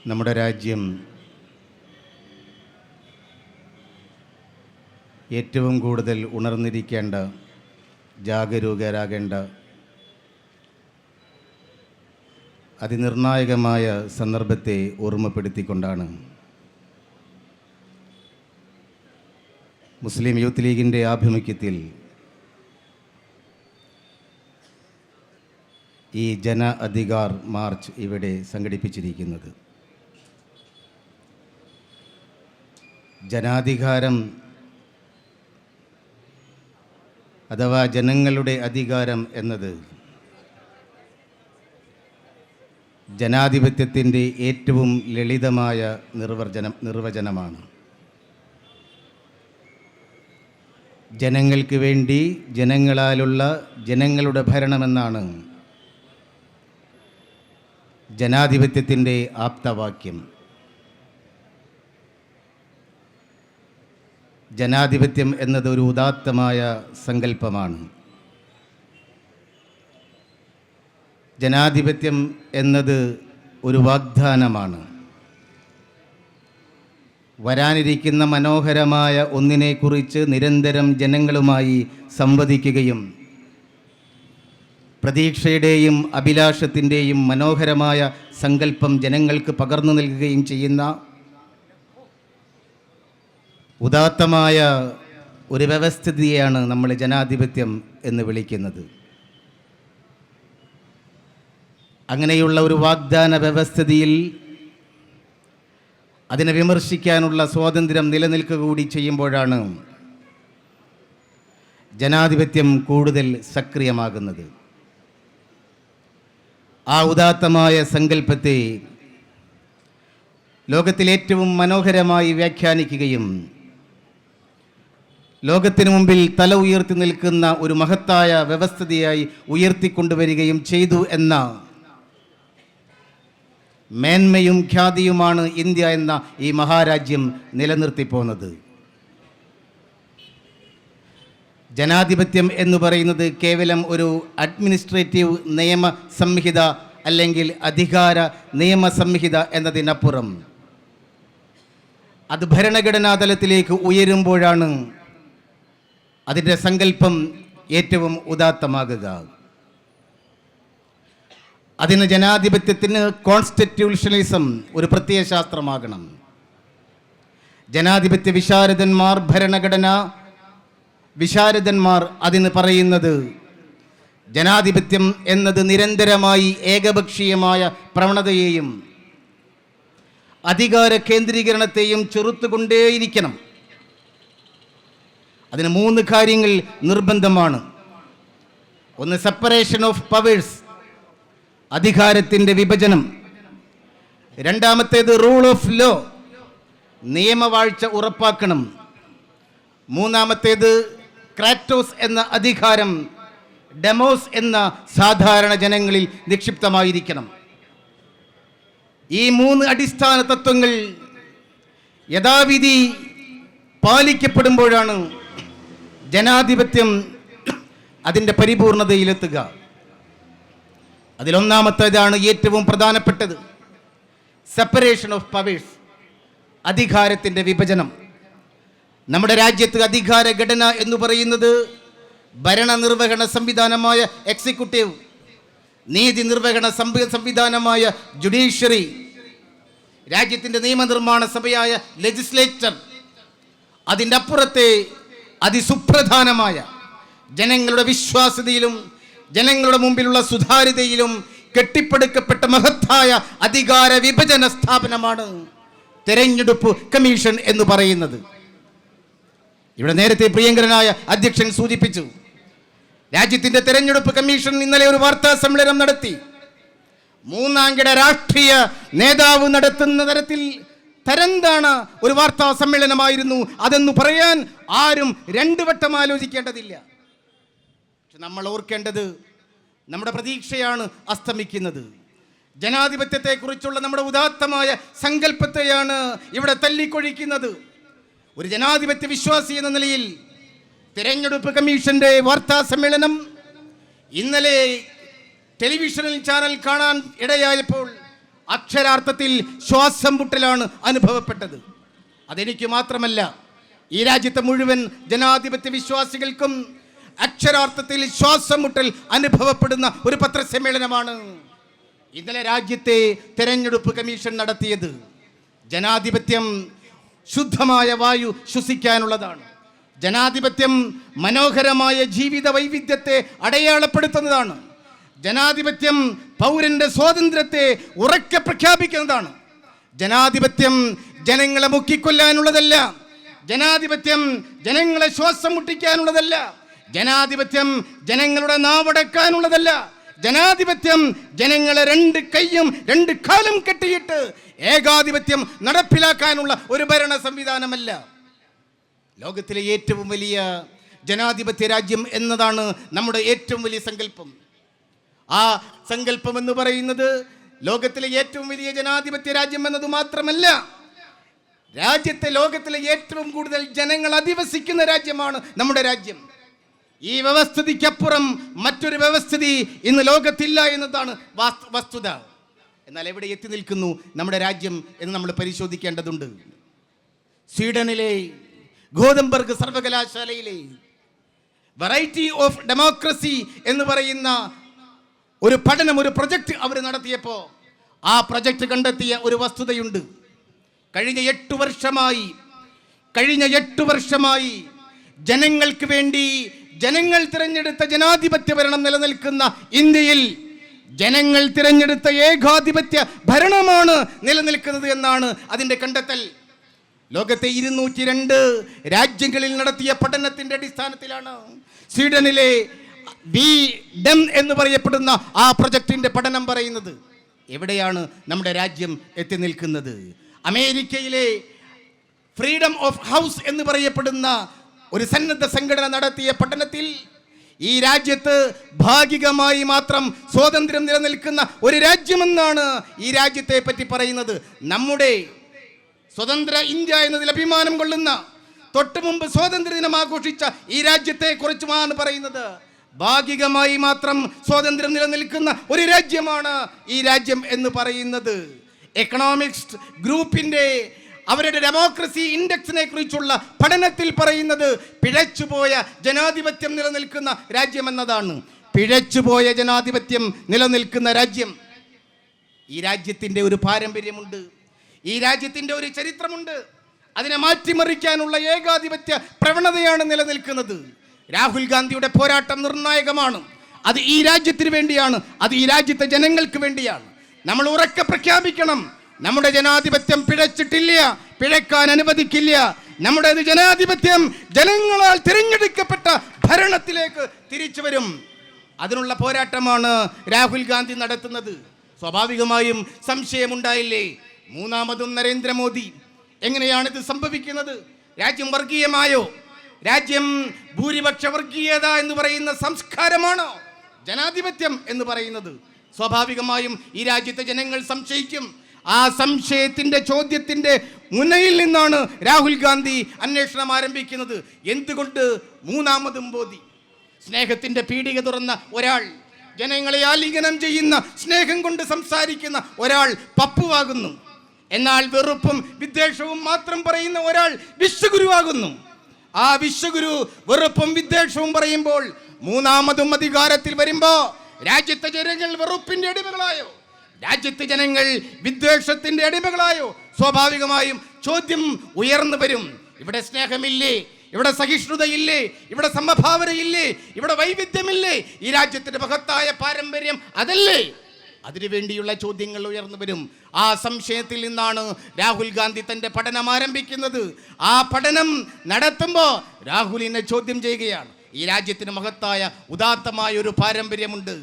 നമ്മുടെ രാജ്യം ഏറ്റവും കൂടുതൽ ഉണർന്നിരിക്കേണ്ട, ജാഗരൂകരാകേണ്ട അതിനിർണായകമായ സന്ദർഭത്തെ ഓർമ്മപ്പെടുത്തിക്കൊണ്ടാണ് മുസ്ലിം യൂത്ത് ലീഗിൻ്റെ ആഭിമുഖ്യത്തിൽ ഈ ജന അധികാർ മാർച്ച് ഇവിടെ സംഘടിപ്പിച്ചിരിക്കുന്നത്. ജനാധികാരം അഥവാ ജനങ്ങളുടെ അധികാരം എന്നത് ജനാധിപത്യത്തിൻ്റെ ഏറ്റവും ലളിതമായ നിർവചനമാണ്. ജനങ്ങൾക്ക് വേണ്ടി ജനങ്ങളാലുള്ള ജനങ്ങളുടെ ഭരണമെന്നാണ് ജനാധിപത്യത്തിൻ്റെ ആപ്തവാക്യം. ജനാധിപത്യം എന്നതൊരു ഉദാത്തമായ സങ്കല്പമാണ്. ജനാധിപത്യം എന്നത് ഒരു വാഗ്ദാനമാണ്. വരാനിരിക്കുന്ന മനോഹരമായ ഒന്നിനെക്കുറിച്ച് നിരന്തരം ജനങ്ങളുമായി സംവദിക്കുകയും പ്രതീക്ഷയുടെയും അഭിലാഷത്തിൻ്റെയും മനോഹരമായ സങ്കല്പം ജനങ്ങൾക്ക് പകർന്നു നൽകുകയും ചെയ്യുന്ന ഉദാത്തമായ ഒരു വ്യവസ്ഥിതിയെയാണ് നമ്മൾ ജനാധിപത്യം എന്ന് വിളിക്കുന്നത്. അങ്ങനെയുള്ള ഒരു വാഗ്ദാന വ്യവസ്ഥിതിയിൽ അതിനെ വിമർശിക്കാനുള്ള സ്വാതന്ത്ര്യം നിലനിൽക്കുക കൂടി ചെയ്യുമ്പോഴാണ് ജനാധിപത്യം കൂടുതൽ സക്രിയമാകുന്നത്. ആ ഉദാത്തമായ സങ്കല്പത്തെ ലോകത്തിലേറ്റവും മനോഹരമായി വ്യാഖ്യാനിക്കുകയും ലോകത്തിനു മുമ്പിൽ തല ഉയർത്തി നിൽക്കുന്ന ഒരു മഹത്തായ വ്യവസ്ഥിതിയായി ഉയർത്തിക്കൊണ്ടുവരികയും ചെയ്തു എന്ന മേന്മയും ഖ്യാതിയുമാണ് ഇന്ത്യ എന്ന ഈ മഹാരാജ്യം നിലനിർത്തിപ്പോന്നത്. ജനാധിപത്യം എന്ന് പറയുന്നത് കേവലം ഒരു അഡ്മിനിസ്ട്രേറ്റീവ് നിയമ സംഹിത അല്ലെങ്കിൽ അധികാര നിയമ സംഹിത എന്നതിനപ്പുറം അത് ഭരണഘടനാ തലത്തിലേക്ക് ഉയരുമ്പോഴാണ് അതിൻ്റെ സങ്കല്പം ഏറ്റവും ഉദാത്തമാകുക. അതിന് ജനാധിപത്യത്തിന് കോൺസ്റ്റിറ്റ്യൂഷണലിസം ഒരു പ്രത്യയശാസ്ത്രമാകണം. ജനാധിപത്യ വിശാരദന്മാർ, ഭരണഘടന വിശാരദന്മാർ അതിന് പറയുന്നത് ജനാധിപത്യം എന്നത് നിരന്തരമായി ഏകപക്ഷീയമായ പ്രവണതയെയും അധികാര കേന്ദ്രീകരണത്തെയും ചെറുത്തുകൊണ്ടേയിരിക്കണം. അതിന് 3 കാര്യങ്ങൾ നിർബന്ധമാണ്. ഒന്ന്, സെപ്പറേഷൻ ഓഫ് പവേഴ്സ്, അധികാരത്തിൻ്റെ വിഭജനം. രണ്ടാമത്തേത് റൂൾ ഓഫ് ലോ, നിയമവാഴ്ച ഉറപ്പാക്കണം. മൂന്നാമത്തേത് ക്രാറ്റോസ് എന്ന അധികാരം ഡെമോസ് എന്ന സാധാരണ ജനങ്ങളിൽ നിക്ഷിപ്തമായിരിക്കണം. ഈ 3 അടിസ്ഥാന തത്വങ്ങൾ യഥാവിധി പാലിക്കപ്പെടുമ്പോഴാണ് ജനാധിപത്യം അതിൻ്റെ പരിപൂർണതയിലെത്തുക. അതിലൊന്നാമത്തേതാണ് ഏറ്റവും പ്രധാനപ്പെട്ടത്, സെപ്പറേഷൻ ഓഫ് പവേഴ്സ്, അധികാരത്തിൻ്റെ വിഭജനം. നമ്മുടെ രാജ്യത്ത് അധികാര ഘടന എന്ന് പറയുന്നത് ഭരണനിർവഹണ സംവിധാനമായ എക്സിക്യൂട്ടീവ്, നീതി നിർവഹണ സംവിധാനമായ ജുഡീഷ്യറി, രാജ്യത്തിൻ്റെ നിയമനിർമ്മാണ സഭയായ ലെജിസ്ലേച്ചർ, അതിൻ്റെ അപ്പുറത്തെ അതിസുപ്രധാനമായ ജനങ്ങളുടെ വിശ്വാസ്യതയിലും ജനങ്ങളുടെ മുമ്പിലുള്ള സുതാര്യതയിലും കെട്ടിപ്പടുക്കപ്പെട്ട മഹത്തായ അധികാര വിഭജന സ്ഥാപനമാണ് തെരഞ്ഞെടുപ്പ് കമ്മീഷൻ എന്ന് പറയുന്നത്. ഇവിടെ നേരത്തെ പ്രിയങ്കരനായ അധ്യക്ഷൻ സൂചിപ്പിച്ചു, രാജ്യത്തിൻ്റെ തെരഞ്ഞെടുപ്പ് കമ്മീഷൻ ഇന്നലെ ഒരു വാർത്താ സമ്മേളനം നടത്തി. 3ാംകിട രാഷ്ട്രീയ നേതാവ് നടത്തുന്ന തരത്തിൽ തരംതാണ ഒരു വാർത്താ സമ്മേളനമായിരുന്നു അതെന്ന് പറയാൻ ആരും 2 വട്ടം ആലോചിക്കേണ്ടതില്ല. പക്ഷെ നമ്മൾ ഓർക്കേണ്ടത്, നമ്മുടെ പ്രതീക്ഷയാണ് അസ്തമിക്കുന്നത്. ജനാധിപത്യത്തെക്കുറിച്ചുള്ള നമ്മുടെ ഉദാത്തമായ സങ്കല്പത്തെയാണ് ഇവിടെ തല്ലിക്കൊഴിക്കുന്നത്. ഒരു ജനാധിപത്യ വിശ്വാസി എന്ന നിലയിൽ തെരഞ്ഞെടുപ്പ് കമ്മീഷന്റെ വാർത്താ സമ്മേളനം ഇന്നലെ ടെലിവിഷനിൽ ചാനൽ കാണാൻ ഇടയായപ്പോൾ അക്ഷരാർത്ഥത്തിൽ ശ്വാസം മുട്ടലാണ് അനുഭവപ്പെട്ടത്. അതെനിക്ക് മാത്രമല്ല, ഈ രാജ്യത്തെ മുഴുവൻ ജനാധിപത്യ വിശ്വാസികൾക്കും അക്ഷരാർത്ഥത്തിൽ ശ്വാസം മുട്ടൽ അനുഭവപ്പെടുന്ന ഒരു പത്രസമ്മേളനമാണ് ഇന്നലെ രാജ്യത്തെ തെരഞ്ഞെടുപ്പ് കമ്മീഷൻ നടത്തിയത്. ജനാധിപത്യം ശുദ്ധമായ വായു ശ്വസിക്കാനുള്ളതാണ്. ജനാധിപത്യം മനോഹരമായ ജീവിത വൈവിധ്യത്തെ അടയാളപ്പെടുത്തുന്നതാണ്. ജനാധിപത്യം പൗരന്റെ സ്വാതന്ത്ര്യത്തെ ഉറക്കെ പ്രഖ്യാപിക്കുന്നതാണ്. ജനാധിപത്യം ജനങ്ങളെ മുക്കിക്കൊല്ലാനുള്ളതല്ല. ജനാധിപത്യം ജനങ്ങളെ ശ്വാസം മുട്ടിക്കാനുള്ളതല്ല. ജനാധിപത്യം ജനങ്ങളുടെ നാവടക്കാനുള്ളതല്ല. ജനാധിപത്യം ജനങ്ങളെ രണ്ട് കൈയും രണ്ട് കാലും കെട്ടിയിട്ട് ഏകാധിപത്യം നടപ്പിലാക്കാനുള്ള ഒരു ഭരണ സംവിധാനമല്ല. ലോകത്തിലെ ഏറ്റവും വലിയ ജനാധിപത്യ രാജ്യം എന്നതാണ് നമ്മുടെ ഏറ്റവും വലിയ സങ്കല്പം. ആ സങ്കല്പം എന്ന് പറയുന്നത് ലോകത്തിലെ ഏറ്റവും വലിയ ജനാധിപത്യ രാജ്യം എന്നത് മാത്രമല്ല, ലോകത്തിലെ ഏറ്റവും കൂടുതൽ ജനങ്ങൾ അധിവസിക്കുന്ന രാജ്യമാണ് നമ്മുടെ രാജ്യം. ഈ വ്യവസ്ഥിതിക്കപ്പുറം മറ്റൊരു വ്യവസ്ഥിതി ഇന്ന് ലോകത്തില്ല എന്നതാണ് വസ്തുത. എന്നാൽ എവിടെ എത്തി നിൽക്കുന്നു നമ്മുടെ രാജ്യം എന്ന് നമ്മൾ പരിശോധിക്കേണ്ടതുണ്ട്. സ്വീഡനിലെ ഗോതംബർഗ് സർവകലാശാലയിലെ വെറൈറ്റി ഓഫ് ഡെമോക്രസി എന്ന് പറയുന്ന ഒരു പഠനം, ഒരു പ്രൊജക്റ്റ് അവർ നടത്തിയപ്പോൾ ആ പ്രൊജക്റ്റ് കണ്ടെത്തിയ ഒരു വസ്തുതയുണ്ട്. കഴിഞ്ഞ 8 വർഷമായി ജനങ്ങൾക്ക് വേണ്ടി ജനങ്ങൾ തിരഞ്ഞെടുത്ത ജനാധിപത്യ ഭരണം നിലനിൽക്കുന്ന ഇന്ത്യയിൽ ജനങ്ങൾ തിരഞ്ഞെടുത്ത ഏകാധിപത്യ ഭരണമാണ് നിലനിൽക്കുന്നത് എന്നാണ് അതിൻ്റെ കണ്ടെത്തൽ. ലോകത്തെ 202 രാജ്യങ്ങളിൽ നടത്തിയ പഠനത്തിൻ്റെ അടിസ്ഥാനത്തിലാണ് സ്വീഡനിലെ ഡെം എന്ന് പറയപ്പെടുന്ന ആ പ്രൊജക്ടിൻ്റെ പഠനം പറയുന്നത്. എവിടെയാണ് നമ്മുടെ രാജ്യം എത്തി നിൽക്കുന്നത്? അമേരിക്കയിലെ ഫ്രീഡം ഓഫ് ഹൗസ് എന്ന് പറയപ്പെടുന്ന ഒരു സന്നദ്ധ സംഘടന നടത്തിയ പഠനത്തിൽ ഈ രാജ്യത്ത് ഭാഗികമായി മാത്രം സ്വാതന്ത്ര്യം നിലനിൽക്കുന്ന ഒരു രാജ്യമെന്നാണ് ഈ രാജ്യത്തെ പറ്റി പറയുന്നത്. നമ്മുടെ സ്വതന്ത്ര ഇന്ത്യ എന്നതിൽ അഭിമാനം കൊള്ളുന്ന, തൊട്ടു മുമ്പ് സ്വാതന്ത്ര്യ ദിനം ആഘോഷിച്ച ഈ രാജ്യത്തെ കുറിച്ചുമാണ് പറയുന്നത്. ഭാഗികമായി മാത്രം സ്വാതന്ത്ര്യം നിലനിൽക്കുന്ന ഒരു രാജ്യമാണ് ഈ രാജ്യം എന്ന് പറയുന്നത്. എക്കണോമിക്സ് ഗ്രൂപ്പിൻ്റെ അവരുടെ ഡെമോക്രസി ഇൻഡെക്സിനെ കുറിച്ചുള്ള പഠനത്തിൽ പറയുന്നത് പിഴച്ചുപോയ ജനാധിപത്യം നിലനിൽക്കുന്ന രാജ്യമെന്നതാണ്. പിഴച്ചുപോയ ജനാധിപത്യം നിലനിൽക്കുന്ന രാജ്യം. ഈ രാജ്യത്തിൻ്റെ ഒരു പാരമ്പര്യമുണ്ട്, ഈ രാജ്യത്തിൻ്റെ ഒരു ചരിത്രമുണ്ട്. അതിനെ മാറ്റിമറിക്കാനുള്ള ഏകാധിപത്യ പ്രവണതയാണ് നിലനിൽക്കുന്നത്. രാഹുൽ ഗാന്ധിയുടെ പോരാട്ടം നിർണായകമാണ്. അത് ഈ രാജ്യത്തിന് വേണ്ടിയാണ്, അത് ഈ രാജ്യത്തെ ജനങ്ങൾക്ക് വേണ്ടിയാണ്. നമ്മൾ ഉറക്കെ പ്രഖ്യാപിക്കണം, നമ്മുടെ ജനാധിപത്യം പിഴച്ചിട്ടില്ല, പിഴക്കാൻ അനുവദിക്കില്ല. നമ്മുടെ ജനാധിപത്യം ജനങ്ങളാൽ തിരഞ്ഞെടുക്കപ്പെട്ട ഭരണത്തിലേക്ക് തിരിച്ചു വരും. അതിനുള്ള പോരാട്ടമാണ് രാഹുൽ ഗാന്ധി നടത്തുന്നത്. സ്വാഭാവികമായും സംശയമുണ്ടായില്ലേ, മൂന്നാമതും നരേന്ദ്രമോദി? എങ്ങനെയാണിത് സംഭവിക്കുന്നത്? രാജ്യം വർഗീയമായോ? രാജ്യം ഭൂരിപക്ഷ വർഗീയത എന്ന് പറയുന്ന സംസ്കാരമാണോ ജനാധിപത്യം എന്ന് പറയുന്നത്? സ്വാഭാവികമായും ഈ രാജ്യത്തെ ജനങ്ങൾ സംശയിക്കും. ആ സംശയത്തിൻ്റെ ചോദ്യത്തിൻ്റെ മുനയിൽ നിന്നാണ് രാഹുൽ ഗാന്ധി അന്വേഷണം ആരംഭിക്കുന്നത്. എന്തുകൊണ്ട് മൂന്നാമതും മോദി? സ്നേഹത്തിൻ്റെ പീടിക തുറന്ന ഒരാൾ, ജനങ്ങളെ ആലിംഗനം ചെയ്യുന്ന, സ്നേഹം കൊണ്ട് സംസാരിക്കുന്ന ഒരാൾ പപ്പുവാകുന്നു. എന്നാൽ വെറുപ്പും വിദ്വേഷവും മാത്രം പറയുന്ന ഒരാൾ വിശ്വഗുരുവാകുന്നു. ആ വിശ്വഗുരു വെറുപ്പും വിദ്വേഷവും പറയുമ്പോൾ, മൂന്നാമതും അധികാരത്തിൽ വരുമ്പോൾ രാജ്യത്തെ ജനങ്ങൾ വെറുപ്പിന്റെ അടിമകളായോ? രാജ്യത്തെ ജനങ്ങൾ വിദ്വേഷത്തിന്റെ അടിമകളായോ? സ്വാഭാവികമായും ചോദ്യം ഉയർന്നു വരും. ഇവിടെ സ്നേഹമില്ലേ? ഇവിടെ സഹിഷ്ണുതയില്ലേ? ഇവിടെ സമഭാവനയില്ലേ? ഇവിടെ വൈവിധ്യമില്ലേ? ഈ രാജ്യത്തിന്റെ മഹത്തായ പാരമ്പര്യം അതല്ലേ? അതിനുവേണ്ടിയുള്ള ചോദ്യങ്ങൾ ഉയർന്നു വരും. ആ സംശയത്തിൽ നിന്നാണ് രാഹുൽ ഗാന്ധി തൻ്റെ പഠനം ആരംഭിക്കുന്നത്. ആ പഠനം നടത്തുമ്പോൾ രാഹുലിനെ ചോദ്യം ചെയ്യുകയാണ്. ഈ രാജ്യത്തിന് മഹത്തായ ഉദാത്തമായ ഒരു പാരമ്പര്യമുണ്ട്.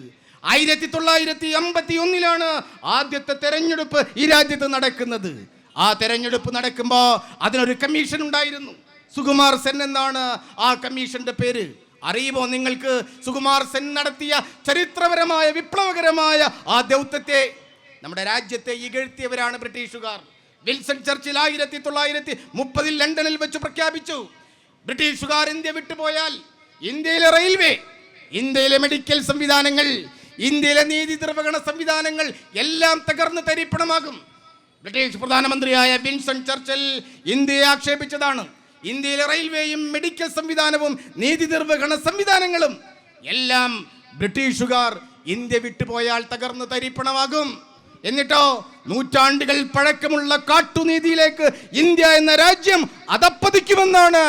1951 ആദ്യത്തെ തെരഞ്ഞെടുപ്പ് ഈ രാജ്യത്ത് നടക്കുന്നത്. ആ തെരഞ്ഞെടുപ്പ് നടക്കുമ്പോൾ അതിനൊരു കമ്മീഷൻ ഉണ്ടായിരുന്നു. സുകുമാർ സെൻ എന്നാണ് ആ കമ്മീഷന്റെ പേര്. അറിയുമോ നിങ്ങൾക്ക്? സുകുമാർ സെൻ നടത്തിയ ചരിത്രപരമായ വിപ്ലവകരമായ ആ ദൗത്യത്തെ, നമ്മുടെ രാജ്യത്തെ ഇകഴ്ത്തിയവരാണ് ബ്രിട്ടീഷുകാർ. വിൽസൺ ചർച്ചിൽ 1930 ലണ്ടനിൽ വെച്ച് പ്രഖ്യാപിച്ചു, ബ്രിട്ടീഷുകാർ ഇന്ത്യ വിട്ടുപോയാൽ ഇന്ത്യയിലെ റെയിൽവേ, ഇന്ത്യയിലെ മെഡിക്കൽ സംവിധാനങ്ങൾ, ഇന്ത്യയിലെ നീതി നിർവഹണ സംവിധാനങ്ങൾ എല്ലാം തകർന്ന് തരിപ്പണമാകും. ബ്രിട്ടീഷ് പ്രധാനമന്ത്രിയായ വിൻസ്റ്റൺ ചർച്ചിൽ ഇന്ത്യയെ ആക്ഷേപിച്ചതാണ്. ഇന്ത്യയിലെ റെയിൽവേയും മെഡിക്കൽ സംവിധാനവും നീതി നിർവഹണ സംവിധാനങ്ങളും എല്ലാം ബ്രിട്ടീഷുകാർ ഇന്ത്യ വിട്ടുപോയാൽ തകർന്ന് തരിപ്പണമാകും. എന്നിട്ടോ നൂറ്റാണ്ടുകൾ പഴക്കമുള്ള കാട്ടുനീതിയിലേക്ക് ഇന്ത്യ എന്ന രാജ്യം അധപ്പതിക്കുമെന്നാണ്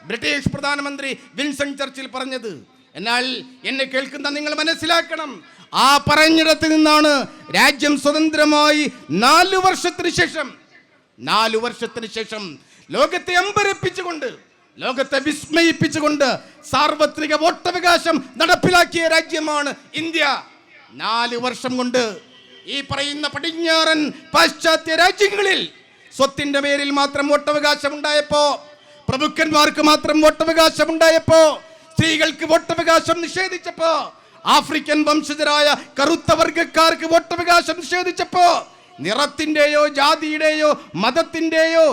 ബ്രിട്ടീഷ് പ്രധാനമന്ത്രി വിൻസ്റ്റൺ ചർച്ചിൽ പറഞ്ഞത്. എന്നാൽ എന്നെ കേൾക്കുന്ന നിങ്ങൾ മനസ്സിലാക്കണം, ആ പറഞ്ഞിടത്ത് നിന്നാണ് രാജ്യം സ്വതന്ത്രമായി 4 വർഷത്തിന് ശേഷം ലോകത്തെ അമ്പരപ്പിച്ചുകൊണ്ട്, ലോകത്തെ വിസ്മയിപ്പിച്ചുകൊണ്ട് സാർവത്രിക വോട്ടവകാശം നടപ്പിലാക്കിയ രാജ്യമാണ് ഇന്ത്യ. 4 വർഷം കൊണ്ട് ഈ പറയുന്ന പടിഞ്ഞാറൻ പാശ്ചാത്യ രാജ്യങ്ങളിൽ സ്വത്തിന്റെ പേരിൽ മാത്രം വോട്ടവകാശം ഉണ്ടായപ്പോ, പ്രഭുക്കന്മാർക്ക് മാത്രം വോട്ടവകാശം ഉണ്ടായപ്പോ, സ്ത്രീകൾക്ക് വോട്ടവകാശം നിഷേധിച്ചപ്പോ, ആഫ്രിക്കൻ വംശജരായ കറുത്ത വർഗക്കാർക്ക് വോട്ടവകാശം നിഷേധിച്ചപ്പോ, നിറത്തിന്റെയോ ജാതിയുടെയോ മതത്തിന്റെയോ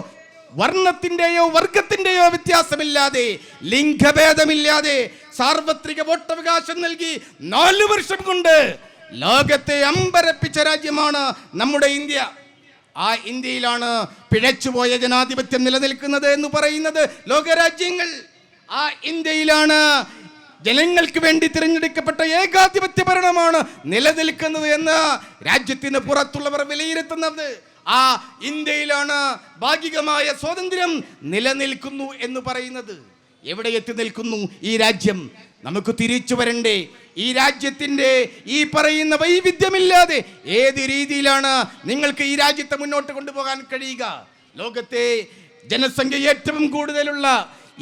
വർണ്ണത്തിന്റെയോ വർഗത്തിന്റെയോ വ്യത്യാസമില്ലാതെ, ലിംഗഭേദമില്ലാതെ സാർവത്രിക വോട്ടവകാശം നൽകി 4 വർഷം കൊണ്ട് ലോകത്തെ അമ്പരപ്പിച്ച രാജ്യമാണ് നമ്മുടെ ഇന്ത്യ. ആ ഇന്ത്യയിലാണ് പിഴച്ചുപോയ ജനാധിപത്യം നിലനിൽക്കുന്നത് എന്ന് പറയുന്നത് ലോകരാജ്യങ്ങൾ. ആ ഇന്ത്യയിലാണ് ജനങ്ങൾക്ക് വേണ്ടി തിരഞ്ഞെടുക്കപ്പെട്ട ഏകാധിപത്യ ഭരണമാണ് നിലനിൽക്കുന്നത് എന്ന് രാജ്യത്തിന് പുറത്തുള്ളവർ വിലയിരുത്തുന്നത്. ആ ഇന്ത്യയിലാണ് ഭാഗികമായ സ്വാതന്ത്ര്യം നിലനിൽക്കുന്നു എന്ന് പറയുന്നത്. എവിടെ എത്തി നിൽക്കുന്നു ഈ രാജ്യം? നമുക്ക് തിരിച്ചു വരണ്ടേ? ഈ രാജ്യത്തിൻ്റെ ഈ പറയുന്ന വൈവിധ്യമില്ലാതെ ഏത് രീതിയിലാണ് നിങ്ങൾക്ക് ഈ രാജ്യത്തെ മുന്നോട്ട് കൊണ്ടുപോകാൻ കഴിയുക? ലോകത്തെ ജനസംഖ്യ ഏറ്റവും കൂടുതലുള്ള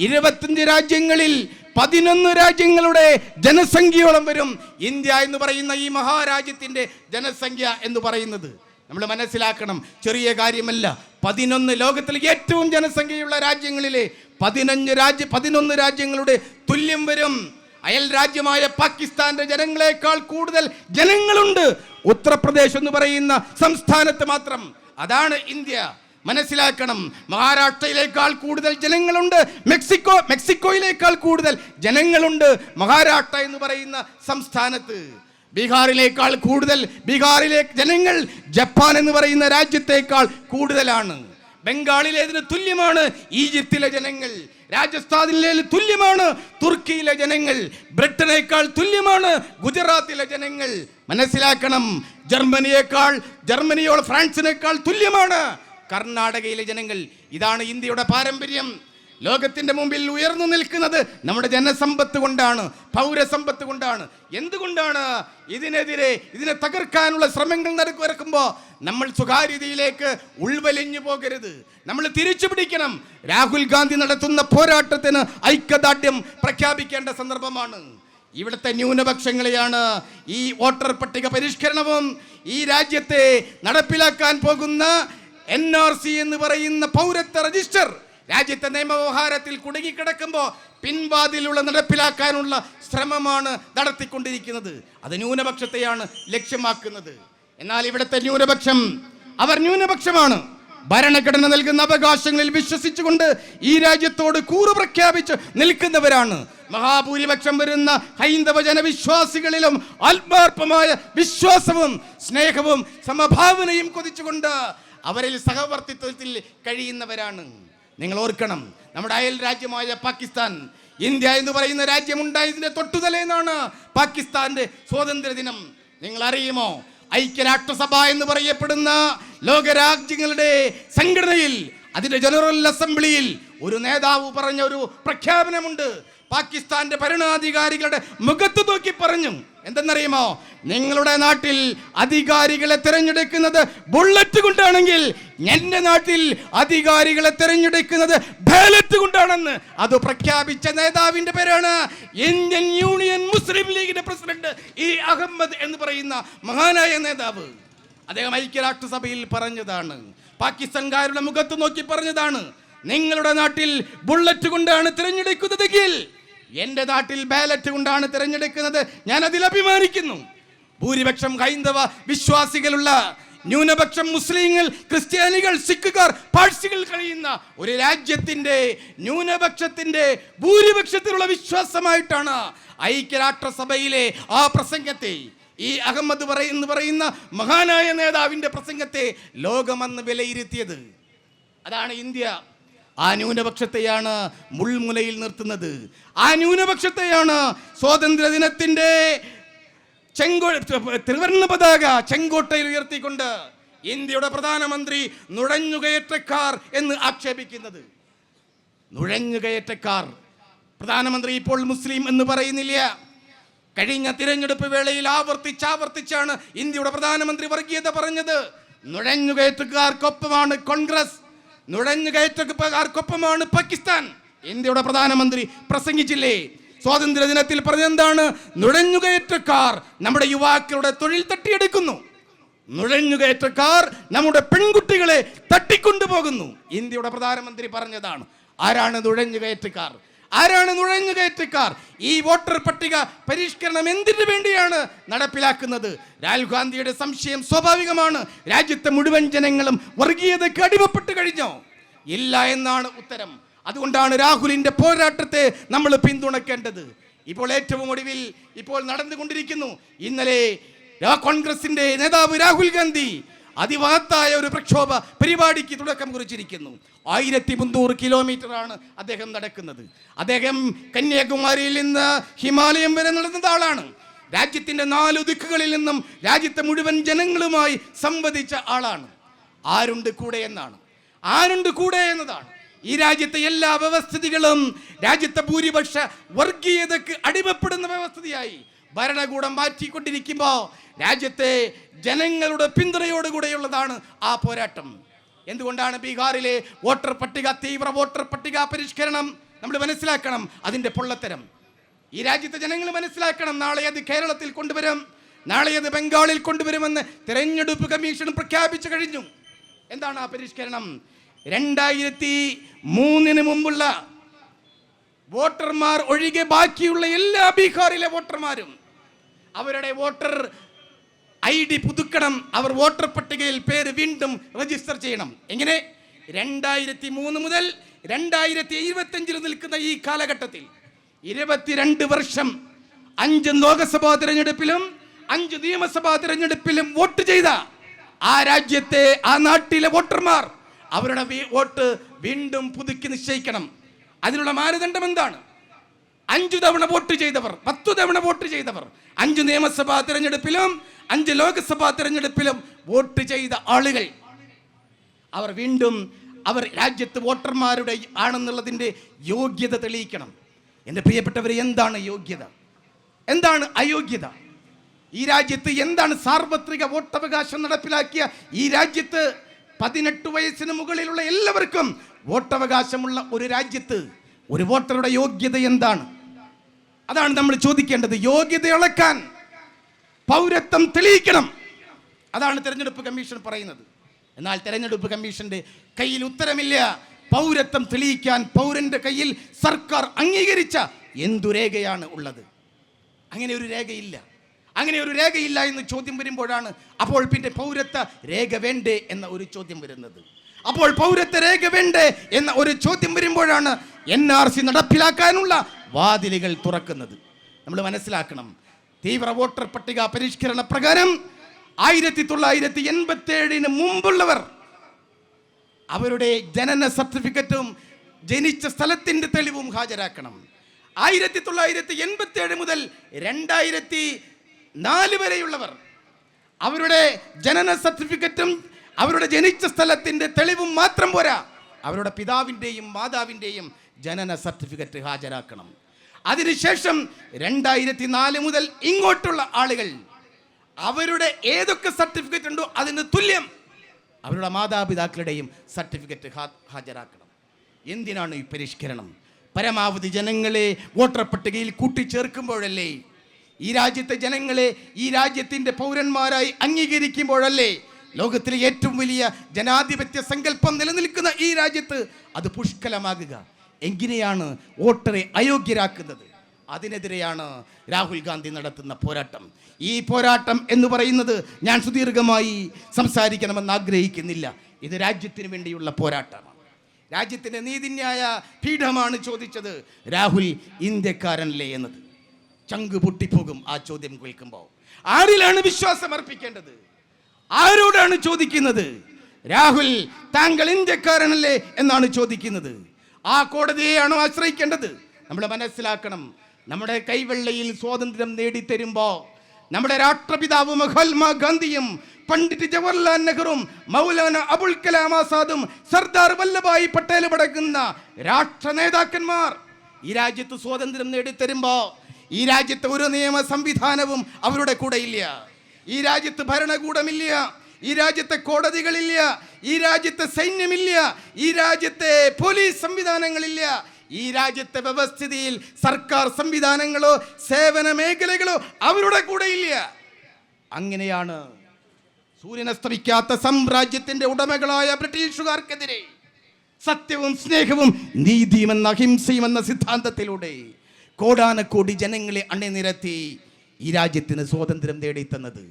25 രാജ്യങ്ങളിൽ 11 രാജ്യങ്ങളുടെ ജനസംഖ്യയോളം വരും ഇന്ത്യ എന്ന് പറയുന്ന ഈ മഹാരാജ്യത്തിൻ്റെ ജനസംഖ്യ എന്ന് പറയുന്നത്. നമ്മൾ മനസ്സിലാക്കണം, ചെറിയ കാര്യമല്ല. 11 ലോകത്തിലെ ഏറ്റവും ജനസംഖ്യയുള്ള രാജ്യങ്ങളിലെ 11 രാജ്യങ്ങളുടെ തുല്യം വരും. അയൽ രാജ്യമായ പാകിസ്ഥാന്റെ ജനങ്ങളെക്കാൾ കൂടുതൽ ജനങ്ങളുണ്ട് ഉത്തർപ്രദേശ് എന്ന് പറയുന്ന സംസ്ഥാനത്ത് മാത്രം. അതാണ് ഇന്ത്യ. മനസ്സിലാക്കണം, മഹാരാഷ്ട്രയിലേക്കാൾ കൂടുതൽ ജനങ്ങളുണ്ട് മെക്സിക്കോയിലേക്കാൾ കൂടുതൽ ജനങ്ങളുണ്ട് മഹാരാഷ്ട്ര എന്ന് പറയുന്ന സംസ്ഥാനത്ത്. ബീഹാറിലേക്കാൾ കൂടുതൽ ബീഹാറിലെ ജനങ്ങൾ ജപ്പാൻ എന്ന് പറയുന്ന രാജ്യത്തേക്കാൾ കൂടുതലാണ്. ബംഗാളിലേതിന് തുല്യമാണ് ഈജിപ്തിലെ ജനങ്ങൾ. രാജസ്ഥാനിലെ തുല്യമാണ് തുർക്കിയിലെ ജനങ്ങൾ. ബ്രിട്ടനേക്കാൾ തുല്യമാണ് ഗുജറാത്തിലെ ജനങ്ങൾ. മനസ്സിലാക്കണം, ജർമ്മനിയോട് ഫ്രാൻസിനേക്കാൾ തുല്യമാണ് കർണാടകയിലെ ജനങ്ങൾ. ഇതാണ് ഇന്ത്യയുടെ പാരമ്പര്യം. ലോകത്തിന്റെ മുമ്പിൽ ഉയർന്നു നിൽക്കുന്നത് നമ്മുടെ ജനസമ്പത്ത് കൊണ്ടാണ്, പൗരസമ്പത്ത് കൊണ്ടാണ്. എന്തുകൊണ്ടാണ്? ഇതിനെ തകർക്കാനുള്ള ശ്രമങ്ങൾ നടക്കുമ്പോൾ നമ്മൾ സ്വകാര്യതയിലേക്ക് ഉൾവലിഞ്ഞു പോകരുത്. നമ്മൾ തിരിച്ചു പിടിക്കണം. രാഹുൽ ഗാന്ധി നടത്തുന്ന പോരാട്ടത്തിന് ഐക്യദാർഢ്യം പ്രഖ്യാപിക്കേണ്ട സന്ദർഭമാണ്. ഇവിടുത്തെ ന്യൂനപക്ഷങ്ങളെയാണ് ഈ വോട്ടർ പട്ടിക പരിഷ്കരണവും ഈ രാജ്യത്തെ നടപ്പിലാക്കാൻ പോകുന്ന NRC എന്ന് പറയുന്ന പൗരത്വ രജിസ്റ്റർ രാജ്യത്തെ നിയമവ്യവഹാരത്തിൽ കുടുങ്ങിക്കിടക്കുമ്പോൾ പിൻവാതിലുള്ള നടപ്പിലാക്കാനുള്ള ശ്രമമാണ് നടത്തിക്കൊണ്ടിരിക്കുന്നത്. അത് ന്യൂനപക്ഷത്തെയാണ് ലക്ഷ്യമാക്കുന്നത്. എന്നാൽ ഇവിടുത്തെ ന്യൂനപക്ഷം ന്യൂനപക്ഷമാണ്. ഭരണഘടന നൽകുന്ന അവകാശങ്ങളിൽ വിശ്വസിച്ചുകൊണ്ട് ഈ രാജ്യത്തോട് കൂറ് പ്രഖ്യാപിച്ച് നിൽക്കുന്നവരാണ്. മഹാഭൂരിപക്ഷം വരുന്ന ഹൈന്ദവ ജനവിശ്വാസികളിലും ആത്മാർപ്പമായ വിശ്വാസവും സ്നേഹവും സമഭാവനയും കൊതിച്ചുകൊണ്ട് അവരിൽ സഹവർത്തിത്വത്തിൽ കഴിയുന്നവരാണ്. നിങ്ങൾ ഓർക്കണം, നമ്മുടെ അയൽ രാജ്യമായ പാകിസ്ഥാൻ, ഇന്ത്യ എന്ന് പറയുന്ന രാജ്യമുണ്ടായതിന്റെ തൊട്ടുതലേന്നാണ് പാകിസ്ഥാന്റെ സ്വാതന്ത്ര്യ ദിനം. നിങ്ങൾ അറിയുമോ? ഐക്യരാഷ്ട്രസഭ എന്ന് പറയപ്പെടുന്ന ലോകരാജ്യങ്ങളുടെ സംഘടനയിൽ, അതിന്റെ ജനറൽ അസംബ്ലിയിൽ ഒരു നേതാവ് പറഞ്ഞ ഒരു പ്രഖ്യാപനമുണ്ട്. പാകിസ്ഥാന്റെ ഭരണാധികാരികളുടെ മുഖത്ത് നോക്കി പറഞ്ഞു, എന്തെന്നറിയുമോ? നിങ്ങളുടെ നാട്ടിൽ അധികാരികളെ തിരഞ്ഞെടുക്കുന്നത് ബുള്ളറ്റ് കൊണ്ടാണെങ്കിൽ എന്റെ നാട്ടിൽ അധികാരികളെ തിരഞ്ഞെടുക്കുന്നത് ബാലറ്റ് കൊണ്ടാണെന്ന് അത് പ്രഖ്യാപിച്ച നേതാവിന്റെ പേരാണ് ഇന്ത്യൻ യൂണിയൻ മുസ്ലിം ലീഗിന്റെ പ്രസിഡന്റ് അഹമ്മദ് എന്ന് പറയുന്ന മഹാനായ നേതാവ്. അദ്ദേഹം ഐക്യരാഷ്ട്രസഭയിൽ പറഞ്ഞതാണ്, പാകിസ്ഥാൻകാരുടെ മുഖത്ത് നോക്കി പറഞ്ഞതാണ്, നിങ്ങളുടെ നാട്ടിൽ ബുള്ളറ്റ് കൊണ്ടാണ് തിരഞ്ഞെടുക്കുന്നതെങ്കിൽ എൻ്റെ നാട്ടിൽ ബാലറ്റ് കൊണ്ടാണ് തിരഞ്ഞെടുക്കുന്നത്. ഞാൻ അതിൽ അഭിമാനിക്കുന്നു. ഭൂരിപക്ഷം ഹൈന്ദവ വിശ്വാസികളുള്ള, ന്യൂനപക്ഷം മുസ്ലിങ്ങൾ, ക്രിസ്ത്യാനികൾ, സിഖുകാർ, പാഴ്സികൾ കഴിയുന്ന ഒരു രാജ്യത്തിൻ്റെ ന്യൂനപക്ഷത്തിൻ്റെ ഭൂരിപക്ഷത്തിലുള്ള വിശ്വാസമായിട്ടാണ് ഐക്യരാഷ്ട്രസഭയിലെ ആ പ്രസംഗത്തെ ഈ അഹമ്മദ് എന്ന് പറയുന്ന മഹാനായ നേതാവിൻ്റെ പ്രസംഗത്തെ ലോകമെന്ന് വിലയിരുത്തിയത്. അതാണ് ഇന്ത്യ. ആ ന്യൂനപക്ഷത്തെയാണ് മുൾമുനയിൽ നിർത്തുന്നത്. ആ ന്യൂനപക്ഷത്തെയാണ് സ്വാതന്ത്ര്യ ദിനത്തിൻ്റെ ത്രിവർണ്ണ പതാക ചെങ്കോട്ടയിൽ ഉയർത്തിക്കൊണ്ട് ഇന്ത്യയുടെ പ്രധാനമന്ത്രി നുഴഞ്ഞുകയറ്റക്കാർ എന്ന് ആക്ഷേപിക്കുന്നത്. നുഴഞ്ഞുകയറ്റക്കാർ. പ്രധാനമന്ത്രി ഇപ്പോൾ മുസ്ലിം എന്ന് പറയുന്നില്ല. കഴിഞ്ഞ തിരഞ്ഞെടുപ്പ് വേളയിൽ ആവർത്തിച്ചാണ് ഇന്ത്യയുടെ പ്രധാനമന്ത്രി വർഗീയത പറഞ്ഞത്. നുഴഞ്ഞുകയറ്റക്കാർക്കൊപ്പമാണ് കോൺഗ്രസ്, നുഴഞ്ഞുകയറ്റക്കാർക്കൊപ്പമാണ് പാകിസ്ഥാൻ. ഇന്ത്യയുടെ പ്രധാനമന്ത്രി പ്രസംഗിച്ചില്ലേ? സ്വാതന്ത്ര്യ ദിനത്തിൽ പറഞ്ഞെന്താണ്? നുഴഞ്ഞുകയറ്റക്കാർ നമ്മുടെ യുവാക്കളുടെ തൊഴിൽ തട്ടിയെടുക്കുന്നു, നുഴഞ്ഞുകയറ്റക്കാർ നമ്മുടെ പെൺകുട്ടികളെ തട്ടിക്കൊണ്ടുപോകുന്നു. ഇന്ത്യയുടെ പ്രധാനമന്ത്രി പറഞ്ഞതാണ്. ആരാണ് നുഴഞ്ഞുകയറ്റക്കാർ? ആരാണ് നുഴഞ്ഞുകയറ്റക്കാർ? ഈ വോട്ടർ പട്ടിക പരിഷ്കരണം എന്തിനു വേണ്ടിയാണ് നടപ്പിലാക്കുന്നത്? രാഹുൽ ഗാന്ധിയുടെ സംശയം സ്വാഭാവികമാണ്. രാജ്യത്തെ മുഴുവൻ ജനങ്ങളും വർഗീയതയ്ക്ക് അടിമപ്പെട്ട് കഴിഞ്ഞോ? ഇല്ല എന്നാണ് ഉത്തരം. അതുകൊണ്ടാണ് രാഹുലിന്റെ പോരാട്ടത്തെ നമ്മൾ പിന്തുണയ്ക്കേണ്ടത്. ഇപ്പോൾ ഏറ്റവും ഒടുവിൽ ഇപ്പോൾ നടന്നുകൊണ്ടിരിക്കുന്നു. ഇന്നലെ കോൺഗ്രസിന്റെ നേതാവ് രാഹുൽ ഗാന്ധി അതിമഹത്തായ ഒരു പ്രക്ഷോഭ പരിപാടിക്ക് തുടക്കം കുറിച്ചിരിക്കുന്നു. 1300 കിലോമീറ്ററാണ് അദ്ദേഹം നടക്കുന്നത്. അദ്ദേഹം കന്യാകുമാരിയിൽ നിന്ന് ഹിമാലയം വരെ നടന്ന ആളാണ്. രാജ്യത്തിൻ്റെ 4 ദിക്കുകളിൽ നിന്നും രാജ്യത്തെ മുഴുവൻ ജനങ്ങളുമായി സംവദിച്ച ആളാണ്. ആരുണ്ട് കൂടെ എന്നാണ്. ആരുണ്ട് കൂടെ എന്നതാണ്. ഈ രാജ്യത്തെ എല്ലാ വ്യവസ്ഥിതികളും രാജ്യത്തെ ഭൂരിപക്ഷ വർഗീയതയ്ക്ക് അടിമപ്പെടുന്ന വ്യവസ്ഥിതിയായി ഭരണകൂടം മാറ്റിക്കൊണ്ടിരിക്കുമ്പോൾ രാജ്യത്തെ ജനങ്ങളുടെ പിന്തുണയോടുകൂടെയുള്ളതാണ് ആ പോരാട്ടം. എന്തുകൊണ്ടാണ് ബീഹാറിലെ വോട്ടർ പട്ടിക, തീവ്ര വോട്ടർ പട്ടിക പരിഷ്കരണം നമ്മൾ മനസ്സിലാക്കണം. അതിൻ്റെ പൊള്ളത്തരം ഈ രാജ്യത്തെ ജനങ്ങൾ മനസ്സിലാക്കണം. നാളെ അത് കേരളത്തിൽ കൊണ്ടുവരും, നാളെ അത് ബംഗാളിൽ കൊണ്ടുവരുമെന്ന് തെരഞ്ഞെടുപ്പ് കമ്മീഷൻ പ്രഖ്യാപിച്ചു കഴിഞ്ഞു. എന്താണ് ആ പരിഷ്കരണം? 2003 മുമ്പുള്ള വോട്ടർമാർ ഒഴികെ ബാക്കിയുള്ള എല്ലാ ബീഹാറിലെ വോട്ടർമാരും അവരുടെ വോട്ടർ ID പുതുക്കണം. അവർ വോട്ടർ പട്ടികയിൽ പേര് വീണ്ടും രജിസ്റ്റർ ചെയ്യണം. എങ്ങനെ? 2003 മുതൽ 2025 നിൽക്കുന്ന ഈ കാലഘട്ടത്തിൽ 22 വർഷം 5 ലോകസഭാ തിരഞ്ഞെടുപ്പിലും 5 നിയമസഭാ തിരഞ്ഞെടുപ്പിലും വോട്ട് ചെയ്ത ആ രാജ്യത്തെ ആ നാട്ടിലെ വോട്ടർമാർ അവരുടെ വോട്ട് വീണ്ടും പുതുക്കി നിശ്ചയിക്കണം. അതിനുള്ള മാനദണ്ഡം എന്താണ്? 5 തവണ വോട്ട് ചെയ്തവർ, 10 തവണ വോട്ട് ചെയ്തവർ, 5 നിയമസഭാ തിരഞ്ഞെടുപ്പിലും 5 ലോകസഭാ തിരഞ്ഞെടുപ്പിലും വോട്ട് ചെയ്ത ആളുകൾ അവർ വീണ്ടും അവർ രാജ്യത്ത് വോട്ടർമാരുടെ ആണെന്നുള്ളതിൻ്റെ യോഗ്യത തെളിയിക്കണം. എൻ്റെ പ്രിയപ്പെട്ടവരെ, എന്താണ് യോഗ്യത? എന്താണ് അയോഗ്യത? ഈ രാജ്യത്ത് എന്താണ് സാർവത്രിക വോട്ടവകാശം നടപ്പിലാക്കിയ ഈ രാജ്യത്ത് 18 വയസ്സിന് മുകളിലുള്ള എല്ലാവർക്കും വോട്ടവകാശമുള്ള ഒരു രാജ്യത്ത് ഒരു വോട്ടറുടെ യോഗ്യത എന്താണ്? അതാണ് നമ്മൾ ചോദിക്കേണ്ടത്. യോഗ്യത അളക്കാൻ പൗരത്വം തെളിയിക്കണം. അതാണ് തെരഞ്ഞെടുപ്പ് കമ്മീഷൻ പറയുന്നത്. എന്നാൽ തെരഞ്ഞെടുപ്പ് കമ്മീഷന്റെ കയ്യിൽ ഉത്തരമില്ല. പൗരത്വം തെളിയിക്കാൻ പൗരന്റെ കയ്യിൽ സർക്കാർ അംഗീകരിച്ച എന്തു രേഖയാണ് ഉള്ളത്? അങ്ങനെ ഒരു രേഖയില്ല. അങ്ങനെ ഒരു രേഖയില്ല എന്ന് ചോദ്യം വരുമ്പോഴാണ് അപ്പോൾ പിന്നെ പൗരത്വ രേഖ വേണ്ടേ എന്ന ഒരു ചോദ്യം വരുന്നത്. അപ്പോൾ പൗരത്വ രേഖ വേണ്ടേ എന്ന ഒരു ചോദ്യം വരുമ്പോഴാണ് NRC നടപ്പിലാക്കാനുള്ള വാതിലുകൾ തുറക്കുന്നത്. നമ്മൾ മനസ്സിലാക്കണം. തീവ്ര വോട്ടർ പട്ടിക പരിഷ്കരണ പ്രകാരം 1987 മുമ്പുള്ളവർ അവരുടെ ജനന സർട്ടിഫിക്കറ്റും ജനിച്ച സ്ഥലത്തിൻ്റെ തെളിവും ഹാജരാക്കണം. 1987 മുതൽ 2004 വരെയുള്ളവർ അവരുടെ ജനന സർട്ടിഫിക്കറ്റും അവരുടെ ജനിച്ച സ്ഥലത്തിൻ്റെ തെളിവും മാത്രം പോരാ, അവരുടെ പിതാവിൻ്റെയും മാതാവിൻ്റെയും ജനന സർട്ടിഫിക്കറ്റ് ഹാജരാക്കണം. അതിനുശേഷം 2004 മുതൽ ഇങ്ങോട്ടുള്ള ആളുകൾ അവരുടെ ഏതൊക്കെ സർട്ടിഫിക്കറ്റ് ഉണ്ടോ അതിന് തുല്യം അവരുടെ മാതാപിതാക്കളുടെയും സർട്ടിഫിക്കറ്റ് ഹാജരാക്കണം. എന്തിനാണ് ഈ പരിഷ്കരണം? പരമാവധി ജനങ്ങളെ വോട്ടർ പട്ടികയിൽ കൂട്ടിച്ചേർക്കുമ്പോഴല്ലേ, ഈ രാജ്യത്തെ ജനങ്ങളെ ഈ രാജ്യത്തിൻ്റെ പൗരന്മാരായി അംഗീകരിക്കുമ്പോഴല്ലേ ലോകത്തിലെ ഏറ്റവും വലിയ ജനാധിപത്യ സങ്കല്പം നിലനിൽക്കുന്ന ഈ രാജ്യത്ത് അത് പുഷ്കലമാകുക. എങ്ങനെയാണ് വോട്ടറെ അയോഗ്യരാക്കുന്നത്? അതിനെതിരെയാണ് രാഹുൽ ഗാന്ധി നടത്തുന്ന പോരാട്ടം. ഈ പോരാട്ടം എന്ന് പറയുന്നത് ഞാൻ സുദീർഘമായി സംസാരിക്കണമെന്ന് ആഗ്രഹിക്കുന്നില്ല. ഇത് രാജ്യത്തിന് വേണ്ടിയുള്ള പോരാട്ടമാണ്. രാജ്യത്തിൻ്റെ നീതിന്യായ പീഠമാണ് ചോദിച്ചത്, രാഹുൽ ഇന്ത്യക്കാരനല്ലേ എന്നത്. ചങ്ക് പൊട്ടിപ്പോകും ആ ചോദ്യം കേൾക്കുമ്പോൾ. ആരിലാണ് വിശ്വാസം അർപ്പിക്കേണ്ടത്? ആരോടാണ് ചോദിക്കുന്നത്? രാഹുൽ, താങ്കൾ ഇന്ത്യക്കാരനല്ലേ എന്നാണ് ചോദിക്കുന്നത്. ആ കോടതിയെയാണോ ആശ്രയിക്കേണ്ടത്? നമ്മൾ മനസ്സിലാക്കണം, നമ്മുടെ കൈവെള്ളയിൽ സ്വാതന്ത്ര്യം നേടിത്തരുമ്പോൾ നമ്മുടെ രാഷ്ട്രപിതാവ് മഹാത്മാഗാന്ധിയും പണ്ഡിറ്റ് ജവഹർലാൽ നെഹ്റുവും മൗലാന അബുൽ കലാം ആസാദും സർദാർ വല്ലഭായ് പട്ടേലും അടങ്ങുന്ന രാഷ്ട്ര നേതാക്കന്മാർ ഈ രാജ്യത്ത് സ്വാതന്ത്ര്യം നേടിത്തരുമ്പോ ഈ രാജ്യത്തെ ഒരു നിയമ സംവിധാനവും അവരുടെ കൂടെ ഇല്ല. ഈ രാജ്യത്ത് ഭരണകൂടമില്ല, ഈ രാജ്യത്തെ കോടതികളില്ല, ഈ രാജ്യത്തെ സൈന്യമില്ല, ഈ രാജ്യത്തെ പോലീസ് സംവിധാനങ്ങളില്ല, ഈ രാജ്യത്തെ വ്യവസ്ഥിതിയിൽ സർക്കാർ സംവിധാനങ്ങളോ സേവന മേഖലകളോ അവരുടെ കൂടെ ഇല്ല. അങ്ങനെയാണ് സൂര്യനസ്തമിക്കാത്ത സാമ്രാജ്യത്തിന്റെ ഉടമകളായ ബ്രിട്ടീഷുകാർക്കെതിരെ സത്യവും സ്നേഹവും നീതിയും എന്ന അഹിംസയും എന്ന സിദ്ധാന്തത്തിലൂടെ കോടാനക്കോടി ജനങ്ങളെ അണിനിരത്തി ഈ രാജ്യത്തിന് സ്വാതന്ത്ര്യം നേടിത്തന്നത്.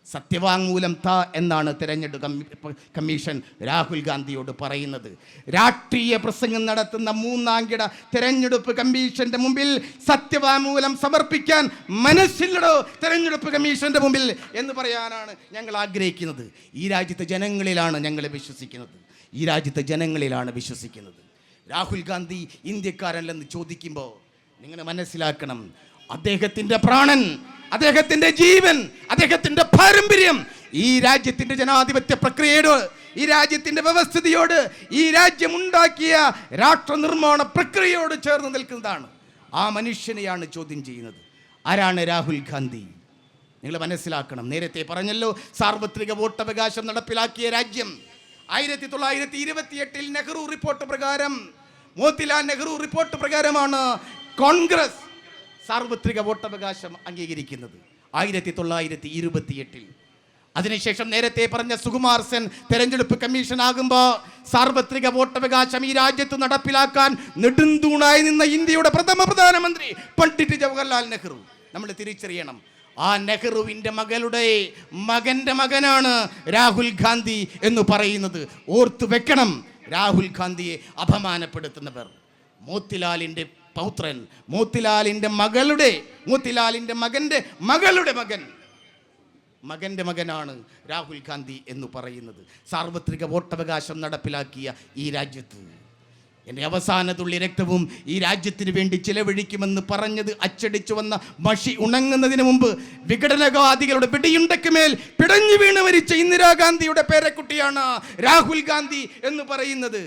സത്യവാങ്മൂലം താ എന്നാണ് തെരഞ്ഞെടുപ്പ് കമ്മീഷൻ രാഹുൽ ഗാന്ധിയോട് പറയുന്നത്. രാഷ്ട്രീയ പ്രസംഗം നടത്തുന്ന മൂന്നാംകിട തെരഞ്ഞെടുപ്പ് കമ്മീഷന്റെ മുമ്പിൽ സത്യവാങ്മൂലം സമർപ്പിക്കാൻ മനസ്സില്ലടോ തെരഞ്ഞെടുപ്പ് കമ്മീഷന്റെ മുമ്പിൽ എന്ന് പറയാനാണ് ഞങ്ങൾ ആഗ്രഹിക്കുന്നത്. ഈ രാജ്യത്തെ ജനങ്ങളിലാണ് ഞങ്ങൾ വിശ്വസിക്കുന്നത്. ഈ രാജ്യത്തെ ജനങ്ങളിലാണ് വിശ്വസിക്കുന്നത്. രാഹുൽ ഗാന്ധി ഇന്ത്യക്കാരനല്ലെന്ന് ചോദിക്കുമ്പോൾ നിങ്ങൾ മനസ്സിലാക്കണം, അദ്ദേഹത്തിൻ്റെ പ്രാണൻ, അദ്ദേഹത്തിൻ്റെ ജീവൻ, അദ്ദേഹത്തിൻ്റെ പാരമ്പര്യം ഈ രാജ്യത്തിൻ്റെ ജനാധിപത്യ പ്രക്രിയയോട്, ഈ രാജ്യത്തിൻ്റെ വ്യവസ്ഥിതിയോട്, ഈ രാജ്യമുണ്ടാക്കിയ രാഷ്ട്ര നിർമ്മാണ പ്രക്രിയയോട് ചേർന്ന് നിൽക്കുന്നതാണ്. ആ മനുഷ്യനെയാണ് ചോദ്യം ചെയ്യുന്നത്. ആരാണ് രാഹുൽ ഗാന്ധി? നിങ്ങൾ മനസ്സിലാക്കണം, നേരത്തെ പറഞ്ഞല്ലോ, സാർവത്രിക വോട്ടവകാശം നടപ്പിലാക്കിയ രാജ്യം 1928 നെഹ്റു റിപ്പോർട്ട് പ്രകാരം, മോത്തിലാൽ നെഹ്റു റിപ്പോർട്ട് പ്രകാരമാണ് കോൺഗ്രസ് സാർവത്രിക വോട്ടവകാശം അംഗീകരിക്കുന്നത് 1928. അതിനുശേഷം നേരത്തെ പറഞ്ഞ സുകുമാർ സെൻ തെരഞ്ഞെടുപ്പ് കമ്മീഷൻ ആകുമ്പോൾ സാർവത്രിക വോട്ടവകാശം ഈ രാജ്യത്ത് നടപ്പിലാക്കാൻ നെടുന്തൂണായി നിന്ന ഇന്ത്യയുടെ പ്രഥമ പ്രധാനമന്ത്രി പണ്ഡിറ്റ് ജവഹർലാൽ നെഹ്റു. നമ്മൾ തിരിച്ചറിയണം, ആ നെഹ്റുവിൻ്റെ മകൻ്റെ മകനാണ് രാഹുൽ ഗാന്ധി എന്ന് പറയുന്നത്. ഓർത്തു വെക്കണം, രാഹുൽ ഗാന്ധിയെ അപമാനപ്പെടുത്തുന്നവർ മോത്തിലാലിൻ്റെ പൗത്രൻ, മോത്തിലാലിൻ്റെ മകൻ്റെ മകനാണ് രാഹുൽ ഗാന്ധി എന്ന് പറയുന്നത്. സാർവത്രിക വോട്ടവകാശം നടപ്പിലാക്കിയ ഈ രാജ്യത്ത് എൻ്റെ അവസാന തുള്ളി രക്തവും ഈ രാജ്യത്തിന് വേണ്ടി ചിലവഴിക്കുമെന്ന് പറഞ്ഞത് അച്ചടിച്ചു വന്ന മഷി ഉണങ്ങുന്നതിന് മുമ്പ് വിഘടനവാദികളുടെ വെടിയുണ്ടയ്ക്ക് മേൽ പിടഞ്ഞു വീണ് മരിച്ച ഇന്ദിരാഗാന്ധിയുടെ പേരക്കുട്ടിയാണ് രാഹുൽ ഗാന്ധി എന്ന് പറയുന്നത്.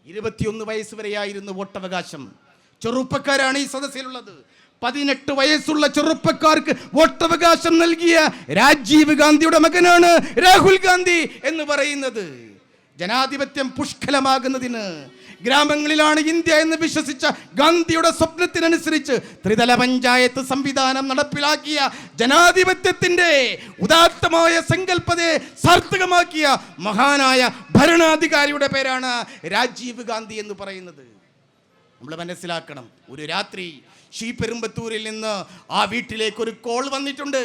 21 വയസ്സ് വരെയായിരുന്നു വോട്ടവകാശം. ചെറുപ്പക്കാരാണ് ഈ സദസ്സിലുള്ളത്. 18 വയസ്സുള്ള ചെറുപ്പക്കാർക്ക് വോട്ടവകാശം നൽകിയ രാജീവ് ഗാന്ധിയുടെ മകനാണ് രാഹുൽ ഗാന്ധി എന്ന് പറയുന്നത്. ജനാധിപത്യം പുഷ്കലമാകുന്നതിന് ഗ്രാമങ്ങളിലാണ് ഇന്ത്യ എന്ന് വിശ്വസിച്ച ഗാന്ധിയുടെ സ്വപ്നത്തിനനുസരിച്ച് ത്രിതല പഞ്ചായത്ത് സംവിധാനം നടപ്പിലാക്കിയ ജനാധിപത്യത്തിന്റെ ഉദാത്തമായ സങ്കല്പത്തെ സാർത്ഥകമാക്കിയ മഹാനായ ഭരണാധികാരിയുടെ പേരാണ് രാജീവ് ഗാന്ധി എന്ന് പറയുന്നത്. നമ്മൾ മനസ്സിലാക്കണം, ഒരു രാത്രി ശ്രീപെരുമ്പത്തൂരിൽ നിന്ന് ആ വീട്ടിലേക്ക് ഒരു കോൾ വന്നിട്ടുണ്ട്.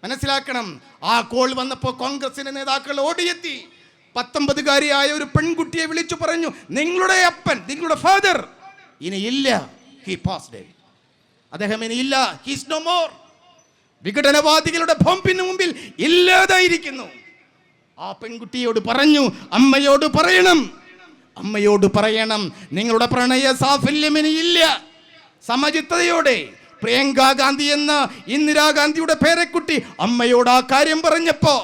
മനസ്സിലാക്കണം, ആ കോൾ വന്നപ്പോൾ കോൺഗ്രസിന്റെ നേതാക്കൾ ഓടിയെത്തി. 19കാരിയായ ഒരു പെൺകുട്ടിയെ വിളിച്ചു പറഞ്ഞു, നിങ്ങളുടെ അപ്പൻ, നിങ്ങളുടെ ഫാദർ ഇനിയില്ല, ഹി പാസ്ഡ്, അദ്ദേഹം ഇനിയില്ല, ഹീസ് നോ മോർ. വിഘടനവാദികളുടെ ബോംബിന് മുമ്പിൽ ഇല്ലാതായിരിക്കുന്നു. ആ പെൺകുട്ടിയോട് പറഞ്ഞു, അമ്മയോട് പറയണം നിങ്ങളുടെ പ്രണയ സാഫല്യം ഇനിയില്ല. സമചിത്തതയോടെ പ്രിയങ്ക ഗാന്ധി എന്ന ഇന്ദിരാഗാന്ധിയുടെ പേരക്കുട്ടി അമ്മയോട് ആ കാര്യം പറഞ്ഞപ്പോ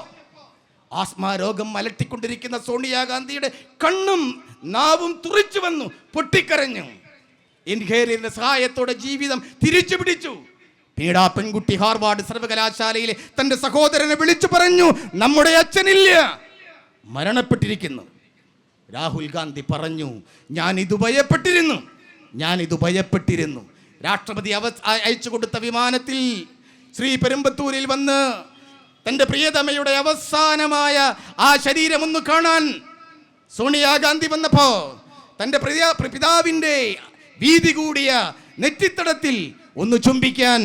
ആസ്മ രോഗം അലട്ടിക്കൊണ്ടിരിക്കുന്ന സോണിയാഗാന്ധിയുടെ കണ്ണും നാവും തുറിച്ചു വന്നു, പൊട്ടിക്കരഞ്ഞു. ഇൻഹേറിയറിന്റെ സഹായത്തോടെ ജീവിതം തിരിച്ചു പിടിച്ചു. പിന്നീട് ആ പെൺകുട്ടി ഹാർവാർഡ് സർവകലാശാലയിലെ തന്റെ സഹോദരനെ വിളിച്ചു പറഞ്ഞു, നമ്മുടെ അച്ഛനില്ല, മരണപ്പെട്ടിരിക്കുന്നു. രാഹുൽ ഗാന്ധി പറഞ്ഞു, ഞാനിത് ഭയപ്പെട്ടിരുന്നു. രാഷ്ട്രപതി അയച്ചു കൊടുത്ത വിമാനത്തിൽ ശ്രീപെരുമ്പത്തൂരിൽ വന്ന് തൻ്റെ പ്രിയതമയുടെ അവസാനമായ ആ ശരീരം ഒന്ന് കാണാൻ സോണിയാഗാന്ധി വന്നപ്പോ തൻ്റെ പിതാവിൻ്റെ വീതി കൂടിയ നെറ്റിത്തടത്തിൽ ഒന്ന് ചുംബിക്കാൻ,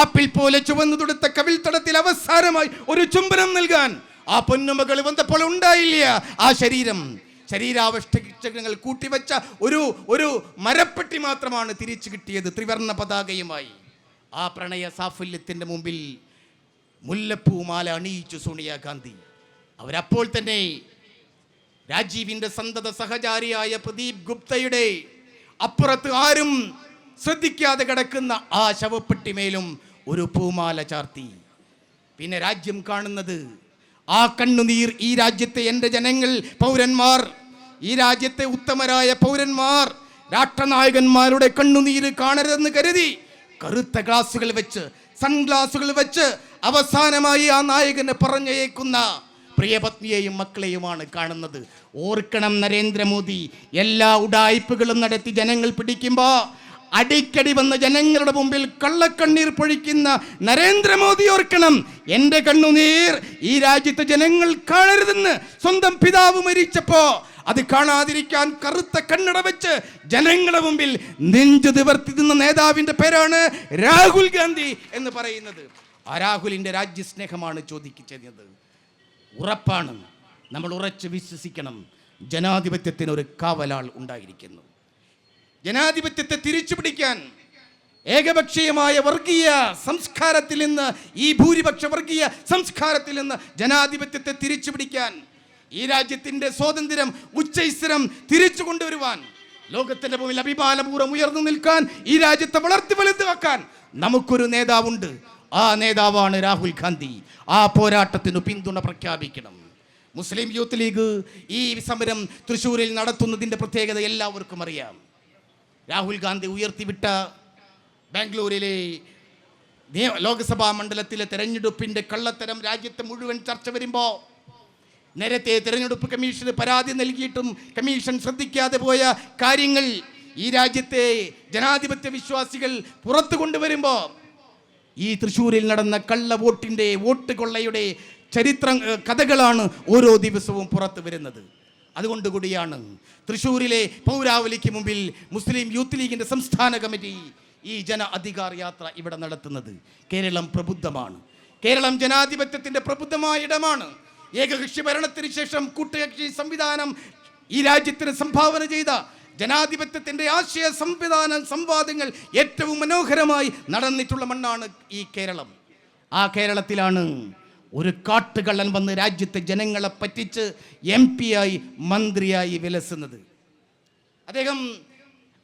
ആപ്പിൾ പോലെ ചുവന്നു തൊടുത്ത കവിൾത്തടത്തിൽ അവസാനമായി ഒരു ചുംബനം നൽകാൻ ആ പൊന്നുമകൾ വന്നപ്പോൾ ഉണ്ടായില്ല ആ ശരീരാവശിഷ്ടങ്ങൾ കൂട്ടിവെച്ച ഒരു മരപ്പെട്ടി മാത്രമാണ് തിരിച്ചു കിട്ടിയത്, ത്രിവർണ്ണ പതാകയുമായി. ആ പ്രണയ സാഫല്യത്തിൻ്റെ മുമ്പിൽ മുല്ലപ്പൂമാല അണിയിച്ചു സോണിയാഗാന്ധി. അവരപ്പോൾ തന്നെ രാജീവിന്റെ സന്തത സഹചാരിയായ പ്രദീപ് ഗുപ്തയുടെ അപ്പുറത്ത് ആരും ശ്രദ്ധിക്കാതെ കിടക്കുന്ന ആ ശവപ്പെട്ടിമേലും ഒരു പൂമാല ചാർത്തി. പിന്നെ രാജ്യം കാണുന്നത് ആ കണ്ണുനീർ. ഈ രാജ്യത്തെ എൻ്റെ ജനങ്ങൾ, പൗരന്മാർ, ഈ രാജ്യത്തെ ഉത്തമരായ പൗരന്മാർ രാഷ്ട്രനായകന്മാരുടെ കണ്ണുനീര് കാണരുതെന്ന് കരുതി കറുത്ത ഗ്ലാസുകൾ വെച്ച്, സൺഗ്ലാസുകൾ വെച്ച് അവസാനമായി ആ നായകനെ പറഞ്ഞയക്കുന്ന പ്രിയപത്നിയെയും മക്കളെയുമാണ് കാണുന്നത്. ഓർക്കണം, നരേന്ദ്രമോദി എല്ലാ ഉഡായിപ്പുകളും നടത്തി ജനങ്ങൾ പിടിക്കുമ്പോൾ അടിക്കടി വന്ന് ജനങ്ങളുടെ മുമ്പിൽ കള്ളക്കണ്ണീർ പൊഴിക്കുന്ന നരേന്ദ്രമോദി ഓർക്കണം, എൻ്റെ കണ്ണുനീർ ഈ രാജ്യത്തെ ജനങ്ങൾ കാണരുതെന്ന് സ്വന്തം പിതാവ് മരിച്ചപ്പോ അത് കാണാതിരിക്കാൻ കറുത്ത കണ്ണട വെച്ച് ജനങ്ങളുടെ മുമ്പിൽ നെഞ്ചു നിവർത്തി നിന്ന നേതാവിൻ്റെ പേരാണ് രാഹുൽ ഗാന്ധി എന്ന് പറയുന്നത്. ആ രാഹുലിൻ്റെ രാജ്യസ്നേഹമാണ് ചോദിക്കുന്നത്. ഉറപ്പാണ്, നമ്മൾ ഉറച്ച് വിശ്വസിക്കണം, ജനാധിപത്യത്തിന് ഒരു കാവലാൾ ഉണ്ടായിരിക്കുന്നു. ജനാധിപത്യത്തെ തിരിച്ചു പിടിക്കാൻ, ഏകപക്ഷീയമായ വർഗീയ സംസ്കാരത്തിൽ നിന്ന്, ഈ ഭൂരിപക്ഷ വർഗീയ സംസ്കാരത്തിൽ നിന്ന് ജനാധിപത്യത്തെ തിരിച്ചു പിടിക്കാൻ, ഈ രാജ്യത്തിൻ്റെ സ്വാതന്ത്ര്യം ഉച്ചൈസ്തരം തിരിച്ചു കൊണ്ടുവരുവാൻ, ലോകത്തിൻ്റെ മുമ്പിൽ അഭിമാനപൂർവ്വം ഉയർന്നു നിൽക്കാൻ, ഈ രാജ്യത്തെ വളർത്തി വലുതാക്കാൻ നമുക്കൊരു നേതാവുണ്ട്. ആ നേതാവാണ് രാഹുൽ ഗാന്ധി. ആ പോരാട്ടത്തിന് പിന്തുണ പ്രഖ്യാപിക്കണം. മുസ്ലിം യൂത്ത് ലീഗ് ഈ സമരം തൃശ്ശൂരിൽ നടത്തുന്നതിൻ്റെ പ്രത്യേകത എല്ലാവർക്കും അറിയാം. രാഹുൽ ഗാന്ധി ഉയർത്തിവിട്ട ബാംഗ്ലൂരിലെ ലോക്സഭാ മണ്ഡലത്തിലെ തെരഞ്ഞെടുപ്പിൻ്റെ കള്ളത്തരം രാജ്യത്തെ മുഴുവൻ ചർച്ച വരുമ്പോൾ, നേരത്തെ തെരഞ്ഞെടുപ്പ് കമ്മീഷന് പരാതി നൽകിയിട്ടും കമ്മീഷൻ ശ്രദ്ധിക്കാതെ പോയ കാര്യങ്ങൾ ഈ രാജ്യത്തെ ജനാധിപത്യ വിശ്വാസികൾ പുറത്തു കൊണ്ടുവരുമ്പോൾ, ഈ തൃശ്ശൂരിൽ നടന്ന കള്ള വോട്ട് കൊള്ളയുടെ കഥകളാണ് ഓരോ ദിവസവും പുറത്തു വരുന്നത്. അതുകൊണ്ടുകൂടിയാണ് തൃശ്ശൂരിലെ പൗരാവലിക്ക് മുമ്പിൽ മുസ്ലിം യൂത്ത് ലീഗിൻ്റെ സംസ്ഥാന കമ്മിറ്റി ഈ ജന അധികാർ യാത്ര ഇവിടെ നടത്തുന്നത്. കേരളം പ്രബുദ്ധമാണ്. കേരളം ജനാധിപത്യത്തിൻ്റെ പ്രബുദ്ധമായ ഇടമാണ്. ഏകകക്ഷി ഭരണത്തിന് ശേഷം കൂട്ടുകക്ഷി സംവിധാനം ഈ രാജ്യത്തിന് സംഭാവന ചെയ്ത ജനാധിപത്യത്തിൻ്റെ ആശയ സംവാദങ്ങൾ ഏറ്റവും മനോഹരമായി നടന്നിട്ടുള്ള മണ്ണാണ് ഈ കേരളം. ആ കേരളത്തിലാണ് ഒരു കാട്ടുകള്ളൻ വന്ന് രാജ്യത്തെ ജനങ്ങളെ പറ്റിച്ച് MP ആയി, മന്ത്രിയായി വിലസുന്നത്.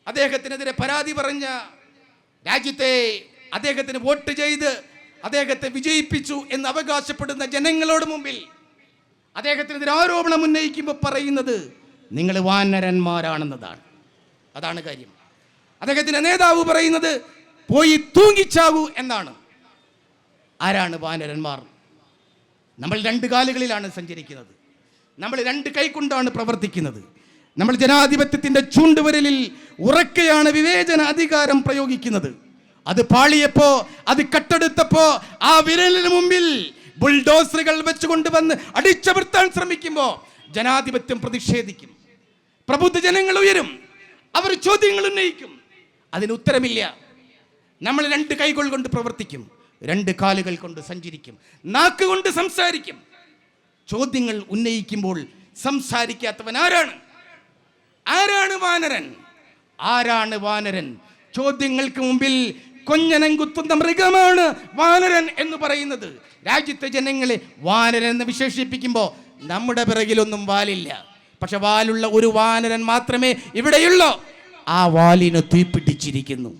അദ്ദേഹത്തിനെതിരെ പരാതി പറഞ്ഞ, രാജ്യത്തെ അദ്ദേഹത്തിന് വോട്ട് ചെയ്ത് അദ്ദേഹത്തെ വിജയിപ്പിച്ചു എന്ന് അവകാശപ്പെടുന്ന ജനങ്ങളോട് മുമ്പിൽ അദ്ദേഹത്തിനെതിരെ ആരോപണം ഉന്നയിക്കുമ്പോൾ പറയുന്നത് നിങ്ങൾ വാനരന്മാരാണെന്നതാണ്. അതാണ് കാര്യം. അദ്ദേഹത്തിൻ്റെ നേതാവ് പറയുന്നത് പോയി തൂങ്ങിച്ചാവൂ എന്നാണ്. ആരാണ് വാനരന്മാർ? നമ്മൾ രണ്ട് കാലുകളിലാണ് സഞ്ചരിക്കുന്നത്. നമ്മൾ രണ്ട് കൈകൊണ്ടാണ് പ്രവർത്തിക്കുന്നത്. നമ്മൾ ജനാധിപത്യത്തിൻ്റെ ചൂണ്ടുവിരലിൽ ഉറക്കെയാണ് വിവേചന അധികാരം പ്രയോഗിക്കുന്നത്. അത് പാളിയപ്പോൾ, അത് കട്ടെടുത്തപ്പോൾ ആ വിരലിന് മുമ്പിൽ ബുൾഡോസറുകൾ വെച്ചുകൊണ്ട് വന്ന് അടിച്ചമർത്താൻ ശ്രമിക്കുമ്പോൾ ജനാധിപത്യം പ്രതിഷേധിക്കും. പ്രബുദ്ധ ജനങ്ങൾ ഉയരും, അവർ ചോദ്യങ്ങൾ ഉന്നയിക്കും. അതിന് ഉത്തരമില്ല. നമ്മൾ രണ്ട് കൈകൾ കൊണ്ട് പ്രവർത്തിക്കും, രണ്ട് കാലുകൾ കൊണ്ട് സഞ്ചരിക്കും, നാക്ക് കൊണ്ട് സംസാരിക്കും. ചോദ്യങ്ങൾ ഉന്നയിക്കുമ്പോൾ സംസാരിക്കാത്തവൻ ആരാണ്? ആരാണ് വാനരൻ? ആരാണ് വാനരൻ? ചോദ്യങ്ങൾക്ക് മുമ്പിൽ കൊഞ്ഞനം കുത്തുന്ന മൃഗമാണ് വാനരൻ എന്ന് പറയുന്നത്. രാജ്യത്തെ ജനങ്ങളെ വാനരൻ എന്ന് വിശേഷിപ്പിക്കുമ്പോൾ നമ്മുടെ പിറകിലൊന്നും വാലില്ല. പക്ഷെ വാലുള്ള ഒരു വാനരൻ മാത്രമേ ഇവിടെയുള്ളൂ. ആ വാലിന് തീപിടിച്ചിരിക്കുന്നു.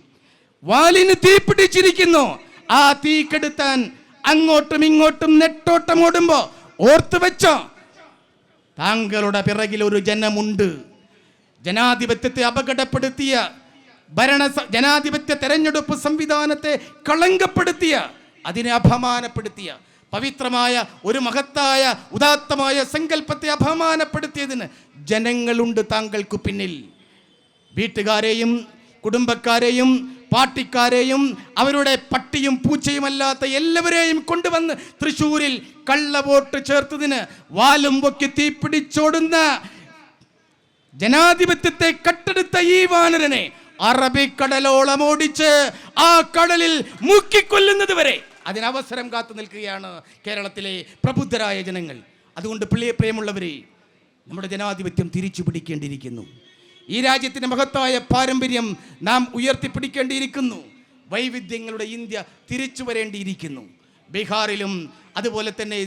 വാലിന് തീപിടിച്ചിരിക്കുന്നു. ആ തീ കെടുത്താൻ അങ്ങോട്ടും ഇങ്ങോട്ടും നെട്ടോട്ടം ഓടുമ്പോ ഓർത്തു വെച്ചോ, താങ്കളുടെ പിറകിൽ ഒരു ജനമുണ്ട്. ജനാധിപത്യത്തെ അപകടപ്പെടുത്തിയ ജനാധിപത്യ തെരഞ്ഞെടുപ്പ് സംവിധാനത്തെ കളങ്കപ്പെടുത്തിയ, അതിനെ അപമാനപ്പെടുത്തിയ, പവിത്രമായ ഒരു മഹത്തായ ഉദാത്തമായ സങ്കല്പത്തെ അപമാനപ്പെടുത്തിയതിന് ജനങ്ങളുണ്ട് താങ്കൾക്ക് പിന്നിൽ. വീട്ടുകാരെയും കുടുംബക്കാരെയും പാർട്ടിക്കാരെയും അവരുടെ പട്ടിയും പൂച്ചയുമല്ലാത്ത എല്ലാവരെയും കൊണ്ടുവന്ന് തൃശ്ശൂരിൽ കള്ളവോട്ട് ചേർത്തതിന് വാലും പൊക്കി തീപിടിച്ചോടുന്ന ജനാധിപത്യത്തെ കട്ടെടുത്ത ഈ വാനരനെ അറബിക്കടലോളം ഓടിച്ച് ആ കടലിൽ മുക്കിക്കൊല്ലുന്നത് വരെ അതിനവസരം കാത്തു നിൽക്കുകയാണ് കേരളത്തിലെ പ്രബുദ്ധരായ ജനങ്ങൾ. അതുകൊണ്ട് പ്രിയമുള്ളവരെ, നമ്മുടെ ജനാധിപത്യം തിരിച്ചു പിടിക്കേണ്ടിയിരിക്കുന്നു. ഈ രാജ്യത്തിൻ്റെ മഹത്തായ പാരമ്പര്യം നാം ഉയർത്തിപ്പിടിക്കേണ്ടിയിരിക്കുന്നു. വൈവിധ്യങ്ങളുടെ ഇന്ത്യ തിരിച്ചു വരേണ്ടിയിരിക്കുന്നു. ബീഹാറിലും അതുപോലെ തന്നെ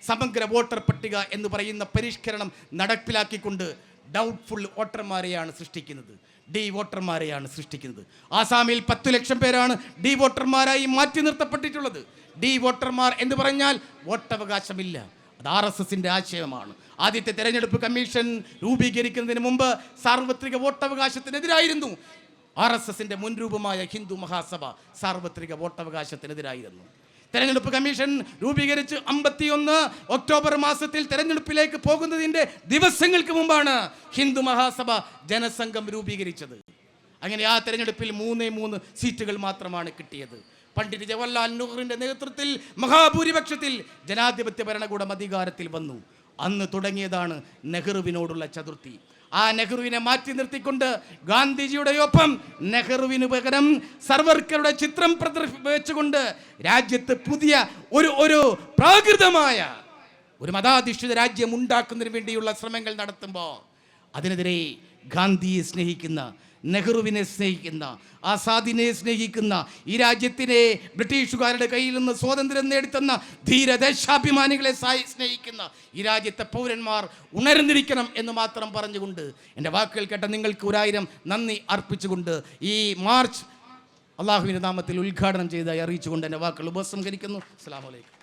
സമഗ്ര വോട്ടർ പട്ടിക എന്ന് പറയുന്ന പരിഷ്കരണം നടപ്പിലാക്കിക്കൊണ്ട് ഡൗട്ട്ഫുൾ വോട്ടർമാരെയാണ് സൃഷ്ടിക്കുന്നത്, ഡി വോട്ടർമാരെയാണ് സൃഷ്ടിക്കുന്നത്. ആസാമിൽ 10 ലക്ഷം പേരാണ് ഡി വോട്ടർമാരായി മാറ്റി നിർത്തപ്പെട്ടിട്ടുള്ളത്. ഡി വോട്ടർമാർ എന്ന് പറഞ്ഞാൽ വോട്ടവകാശമില്ല. അത് RSSന്റെ ആശയമാണ്. ആദ്യത്തെ തെരഞ്ഞെടുപ്പ് കമ്മീഷൻ രൂപീകരിക്കുന്നതിന് മുമ്പ് സാർവത്രിക വോട്ടവകാശത്തിനെതിരായിരുന്നു. RSSന്റെ മുൻരൂപമായ ഹിന്ദു മഹാസഭ സാർവത്രിക വോട്ടവകാശത്തിനെതിരായിരുന്നു. തെരഞ്ഞെടുപ്പ് കമ്മീഷൻ രൂപീകരിച്ച് 51 ഒക്ടോബർ മാസത്തിൽ തെരഞ്ഞെടുപ്പിലേക്ക് പോകുന്നതിൻ്റെ ദിവസങ്ങൾക്ക് മുമ്പാണ് ഹിന്ദു മഹാസഭ ജനസംഘം രൂപീകരിച്ചത്. അങ്ങനെ ആ തെരഞ്ഞെടുപ്പിൽ 3 സീറ്റുകൾ മാത്രമാണ് കിട്ടിയത്. പണ്ഡിറ്റ് ജവഹർലാൽ നെഹ്റുവിൻ്റെ നേതൃത്വത്തിൽ മഹാഭൂരിപക്ഷത്തിൽ ജനാധിപത്യ ഭരണകൂടം അധികാരത്തിൽ വന്നു. അന്ന് തുടങ്ങിയതാണ് നെഹ്റുവിനോടുള്ള ചതുർത്ഥി. ആ നെഹ്റുവിനെ മാറ്റി നിർത്തിക്കൊണ്ട് ഗാന്ധിജിയുടെ ഒപ്പം നെഹ്റുവിന് പകരം സർവർക്കറുടെ ചിത്രം വെച്ചുകൊണ്ട് രാജ്യത്ത് പുതിയ ഒരു പ്രാകൃതമായ ഒരു മതാധിഷ്ഠിത രാജ്യം ഉണ്ടാക്കുന്നതിന് വേണ്ടിയുള്ള ശ്രമങ്ങൾ നടത്തുമ്പോൾ അതിനെതിരെ ഗാന്ധിയെ സ്നേഹിക്കുന്ന, നെഹ്റുവിനെ സ്നേഹിക്കുന്ന, ആസാദിനെ സ്നേഹിക്കുന്ന, ഈ രാജ്യത്തിനെ ബ്രിട്ടീഷുകാരുടെ കയ്യിൽ നിന്ന് സ്വാതന്ത്ര്യം നേടിത്തന്ന ധീരദേശാഭിമാനികളെ സ്നേഹിക്കുന്ന ഈ രാജ്യത്തെ പൗരന്മാർ ഉണർന്നിരിക്കണം എന്ന് മാത്രം പറഞ്ഞുകൊണ്ട് എൻ്റെ വാക്കുകൾ കേട്ട നിങ്ങൾക്ക് 1000 നന്ദി അർപ്പിച്ചുകൊണ്ട് ഈ മാർച്ച് അള്ളാഹുവിൻ്റെ നാമത്തിൽ ഉദ്ഘാടനം ചെയ്തതായി അറിയിച്ചുകൊണ്ട് എൻ്റെ വാക്കുകൾ ഉപസംഹരിക്കുന്നു. അസ്സലാമു അലൈക്കും.